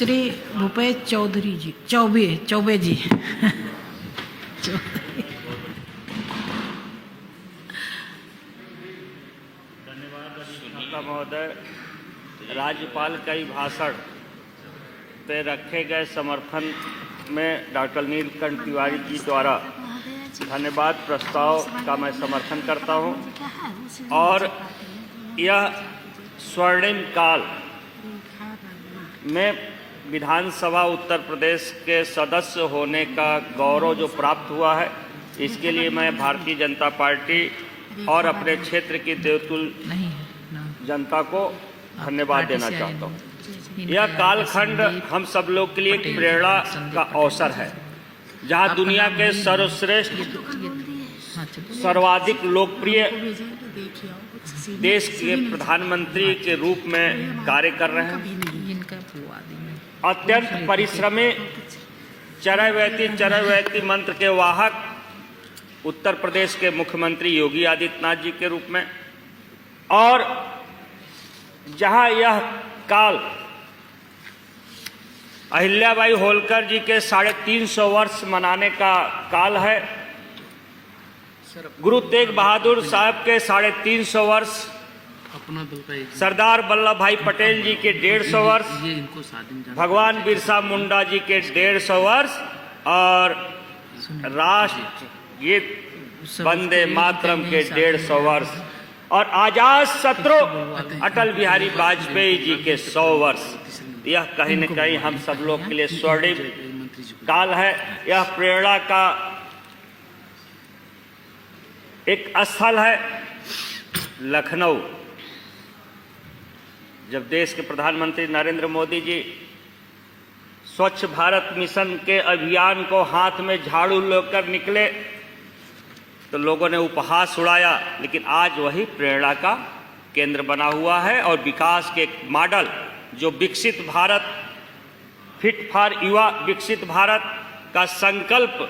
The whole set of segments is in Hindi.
श्री भूपेश चौधरी जी, चौबे जी। धन्यवाद अधिष्ठाता महोदय। राज्यपाल कई भाषण पे रखे गए समर्थन में डॉक्टर नीलकंठ तिवारी जी द्वारा धन्यवाद प्रस्ताव का मैं समर्थन करता हूं और यह स्वर्णिम काल में विधानसभा उत्तर प्रदेश के सदस्य होने का गौरव जो प्राप्त हुआ है, इसके लिए मैं भारतीय जनता पार्टी और अपने क्षेत्र की देवतुल जनता को धन्यवाद देना चाहता हूँ। यह कालखंड हम सब लोग के लिए एक प्रेरणा का अवसर है, जहाँ दुनिया के सर्वश्रेष्ठ सर्वाधिक लोकप्रिय देश के प्रधानमंत्री के रूप में कार्य कर रहे हैं। अत्यंत परिश्रमी चरैवेति मंत्र के वाहक उत्तर प्रदेश के मुख्यमंत्री योगी आदित्यनाथ जी के रूप में, और जहां यह काल अहिल्याबाई होलकर जी के 350 वर्ष मनाने का काल है, गुरु तेग बहादुर साहब के 350 वर्ष, सरदार वल्लभ भाई पटेल जी के 150 वर्ष, भगवान बिरसा मुंडा जी के 150 वर्ष और राष्ट्र गीत वंदे मातरम के 150 वर्ष और आजाद शत्रु अटल बिहारी वाजपेयी जी के 100 वर्ष। यह कहीं न कहीं हम सब लोग के लिए स्वर्णिम काल है। यह प्रेरणा का एक स्थल है लखनऊ। जब देश के प्रधानमंत्री नरेंद्र मोदी जी स्वच्छ भारत मिशन के अभियान को हाथ में झाड़ू लेकर निकले तो लोगों ने उपहास उड़ाया, लेकिन आज वही प्रेरणा का केंद्र बना हुआ है और विकास के मॉडल जो विकसित भारत, फिट फॉर युवा विकसित भारत का संकल्प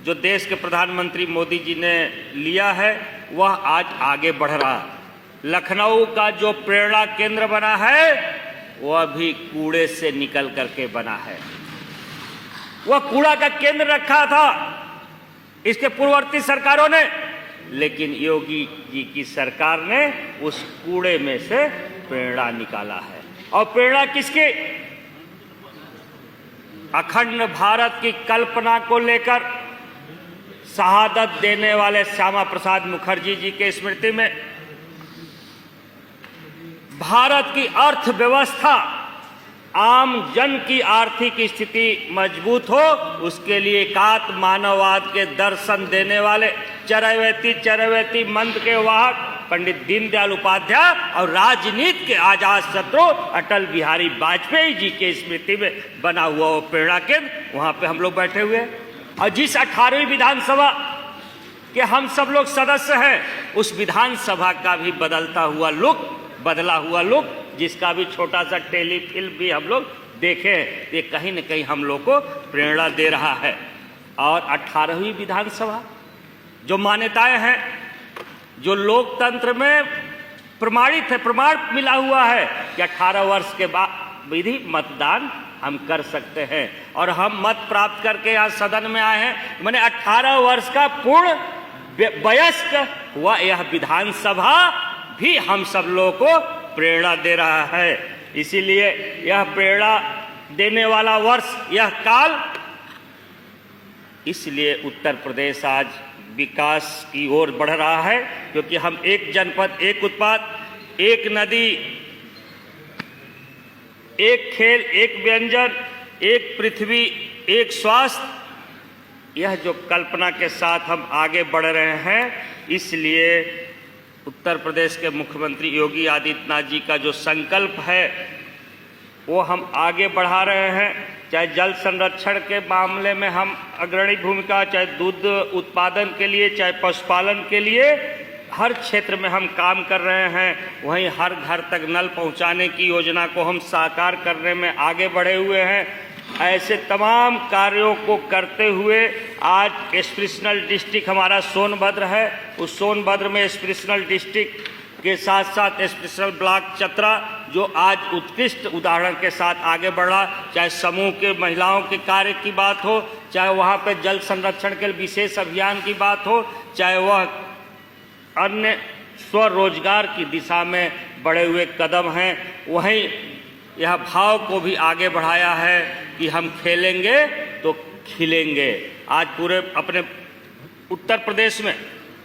जो देश के प्रधानमंत्री मोदी जी ने लिया है, वह आज आगे बढ़ रहा है। लखनऊ का जो प्रेरणा केंद्र बना है वह भी कूड़े से निकल करके बना है। वह कूड़ा का केंद्र रखा था इसके पूर्ववर्ती सरकारों ने, लेकिन योगी जी की सरकार ने उस कूड़े में से प्रेरणा निकाला है। और प्रेरणा किसकी? अखंड भारत की कल्पना को लेकर शहादत देने वाले श्यामा प्रसाद मुखर्जी जी के स्मृति में भारत की अर्थव्यवस्था, आम जन की आर्थिक स्थिति मजबूत हो, उसके लिए एकात्म मानववाद के दर्शन देने वाले चरैवेति मंत्र के वाहक पंडित दीनदयाल उपाध्याय और राजनीति के आजाद शत्रु अटल बिहारी वाजपेयी जी के स्मृति में बना हुआ वो प्रेरणा केंद्र, वहां पे हम लोग बैठे हुए हैं। और जिस 18वीं विधानसभा के हम सब लोग सदस्य हैं, उस विधानसभा का भी बदला हुआ लुक, जिसका भी छोटा सा टेलीफिल्म भी हम लोग देखे हैं, ये कहीं न कहीं हम लोग को प्रेरणा दे रहा है। और 18वीं विधानसभा जो मान्यताएं हैं, जो लोकतंत्र में प्रमाणित है, प्रमाण मिला हुआ है कि 18 वर्ष के बाद विधि मतदान हम कर सकते हैं, और हम मत प्राप्त करके यहाँ सदन में आए हैं। मैंने 18 वर्ष का पूर्ण वयस्क हुआ यह विधानसभा भी हम सब लोगों को प्रेरणा दे रहा है। इसीलिए यह प्रेरणा देने वाला वर्ष, यह काल, इसलिए उत्तर प्रदेश आज विकास की ओर बढ़ रहा है, क्योंकि हम एक जनपद, एक उत्पाद, एक नदी, एक खेल, एक व्यंजन, एक पृथ्वी, एक स्वास्थ्य, यह जो कल्पना के साथ हम आगे बढ़ रहे हैं, इसलिए उत्तर प्रदेश के मुख्यमंत्री योगी आदित्यनाथ जी का जो संकल्प है वो हम आगे बढ़ा रहे हैं। चाहे जल संरक्षण के मामले में हम अग्रणी भूमिका, चाहे दूध उत्पादन के लिए, चाहे पशुपालन के लिए, हर क्षेत्र में हम काम कर रहे हैं। वहीं हर घर तक नल पहुंचाने की योजना को हम साकार करने में आगे बढ़े हुए हैं। ऐसे तमाम कार्यों को करते हुए आज एस्पिरेशनल डिस्ट्रिक्ट हमारा सोनभद्र है। उस सोनभद्र में एस्पिरेशनल डिस्ट्रिक्ट के साथ साथ स्पेशल ब्लॉक चतरा जो आज उत्कृष्ट उदाहरण के साथ आगे बढ़ा, चाहे समूह के महिलाओं के कार्य की बात हो, चाहे वहाँ पे जल संरक्षण के विशेष अभियान की बात हो, चाहे वह अन्य स्वरोजगार की दिशा में बढ़े हुए कदम हैं, वहीं यह भाव को भी आगे बढ़ाया है कि हम खेलेंगे तो खिलेंगे। आज पूरे अपने उत्तर प्रदेश में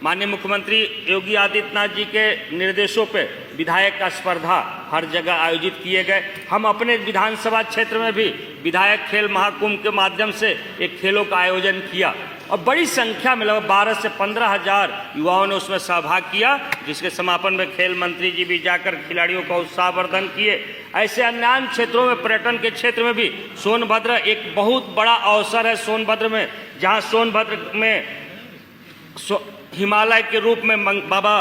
माननीय मुख्यमंत्री योगी आदित्यनाथ जी के निर्देशों पे विधायक का स्पर्धा हर जगह आयोजित किए गए। हम अपने विधानसभा क्षेत्र में भी विधायक खेल महाकुंभ के माध्यम से एक खेलों का आयोजन किया और बड़ी संख्या में लगभग 12 से 15 हज़ार युवाओं ने उसमें सहभाग किया, जिसके समापन में खेल मंत्री जी भी जाकर खिलाड़ियों का उत्साहवर्धन किए। ऐसे अन्य क्षेत्रों में, पर्यटन के क्षेत्र में भी सोनभद्र एक बहुत बड़ा अवसर है। सोनभद्र में, जहाँ सोनभद्र में हिमालय के रूप में बाबा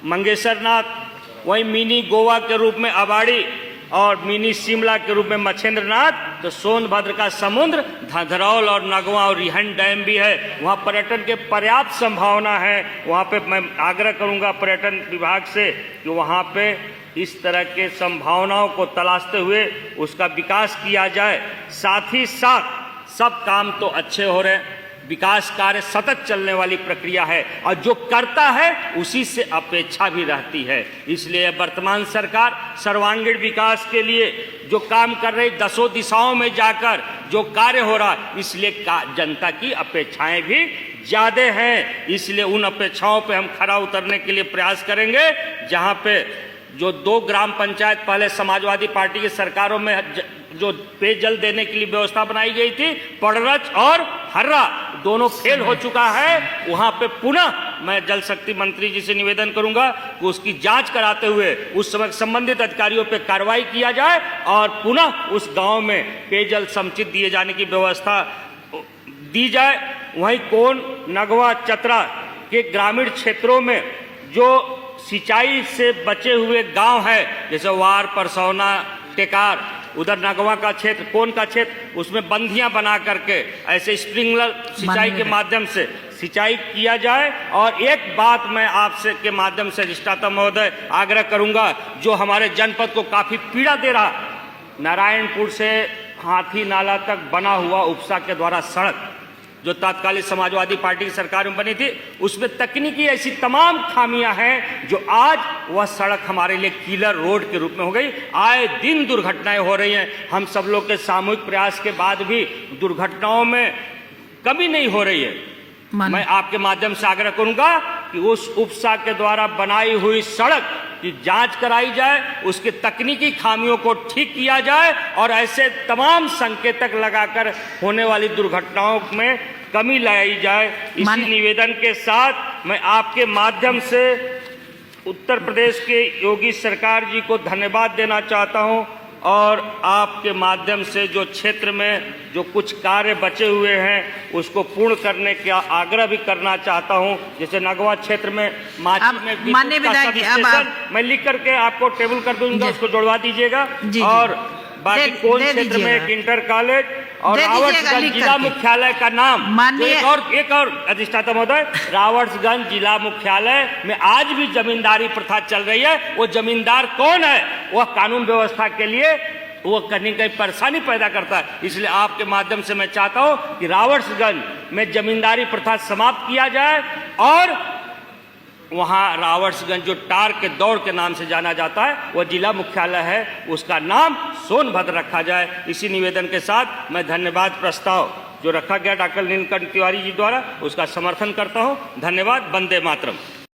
मंगेशरनाथ, वहीं मिनी गोवा के रूप में अबाड़ी और मिनी शिमला के रूप में मच्छेंद्रनाथ, तो सोनभद्र का समुद्र धधरौल और नगवा और रिहन डैम भी है। वहाँ पर्यटन के पर्याप्त संभावना है। वहाँ पे मैं आग्रह करूँगा पर्यटन विभाग से कि वहाँ पे इस तरह के संभावनाओं को तलाशते हुए उसका विकास किया जाए। साथ ही साथ सब काम तो अच्छे हो रहे हैं, विकास कार्य सतत चलने वाली प्रक्रिया है और जो करता है उसी से अपेक्षा भी रहती है। इसलिए वर्तमान सरकार सर्वांगीण विकास के लिए जो काम कर रही, 10 दिशाओं में जाकर जो कार्य हो रहा, इसलिए जनता की अपेक्षाएं भी ज्यादा हैं। इसलिए उन अपेक्षाओं पे हम खरा उतरने के लिए प्रयास करेंगे। जहां पे जो 2 ग्राम पंचायत पहले समाजवादी पार्टी की सरकारों में जो पेयजल देने के लिए व्यवस्था बनाई गई थी, पड़रच और हर्रा दोनों फेल हो चुका है। वहां पे पुनः मैं जल शक्ति मंत्री जी से निवेदन करूंगा कि उसकी जांच कराते हुए उस समय संबंधित अधिकारियों पे कार्रवाई किया जाए और पुनः उस गांव में पेयजल समुचित दिए जाने की व्यवस्था दी जाए। वहीं कोन, नगवा, चतरा के ग्रामीण क्षेत्रों में जो सिंचाई से बचे हुए गांव है, जैसे वार, परसौना, टेकार, उधर नगवा का क्षेत्र, कोन का क्षेत्र, उसमें बंधियां बना करके ऐसे स्प्रिंकलर सिंचाई के माध्यम से सिंचाई किया जाए। और एक बात मैं आपसे के माध्यम से अधिष्ठाता महोदय आग्रह करूंगा, जो हमारे जनपद को काफी पीड़ा दे रहा, नारायणपुर से हाथी नाला तक बना हुआ उपसा के द्वारा सड़क जो तत्कालीन समाजवादी पार्टी की सरकार में बनी थी, उसमें तकनीकी ऐसी तमाम खामियां हैं जो आज वह सड़क हमारे लिए किलर रोड के रूप में हो गई। आए दिन दुर्घटनाएं हो रही हैं। हम सब लोग के सामूहिक प्रयास के बाद भी दुर्घटनाओं में कमी नहीं हो रही है। मैं आपके माध्यम से आग्रह करूंगा कि उस उपसा के द्वारा बनाई हुई सड़क की जांच कराई जाए, उसके तकनीकी खामियों को ठीक किया जाए और ऐसे तमाम संकेतक लगाकर होने वाली दुर्घटनाओं में कमी लाई जाए। इसी निवेदन के साथ मैं आपके माध्यम से उत्तर प्रदेश के योगी सरकार जी को धन्यवाद देना चाहता हूं और आपके माध्यम से जो क्षेत्र में जो कुछ कार्य बचे हुए हैं उसको पूर्ण करने का आग्रह भी करना चाहता हूं। जैसे नगवा क्षेत्र में माची में मैं लिख करके आपको टेबल कर दूंगा, उसको जुड़वा दीजिएगा। और बाकी कोन क्षेत्र में एक इंटर कॉलेज और रावर्ट्सगंज जिला मुख्यालय का नाम, एक और अधिष्ठाता महोदय, रावर्ट्सगंज जिला मुख्यालय में आज भी जमींदारी प्रथा चल रही है। वो जमींदार कौन है? वह कानून व्यवस्था के लिए वो कहीं कहीं परेशानी पैदा करता है। इसलिए आपके माध्यम से मैं चाहता हूं कि रावर्ट्सगंज में जमींदारी प्रथा समाप्त किया जाए और वहाँ रावर्ट्सगंज जो टार के दौड़ के नाम से जाना जाता है, वह जिला मुख्यालय है, उसका नाम सोनभद्र रखा जाए। इसी निवेदन के साथ मैं धन्यवाद प्रस्ताव जो रखा गया डॉक्टर नीलकंठ तिवारी जी द्वारा, उसका समर्थन करता हूँ। धन्यवाद। वंदे मातरम।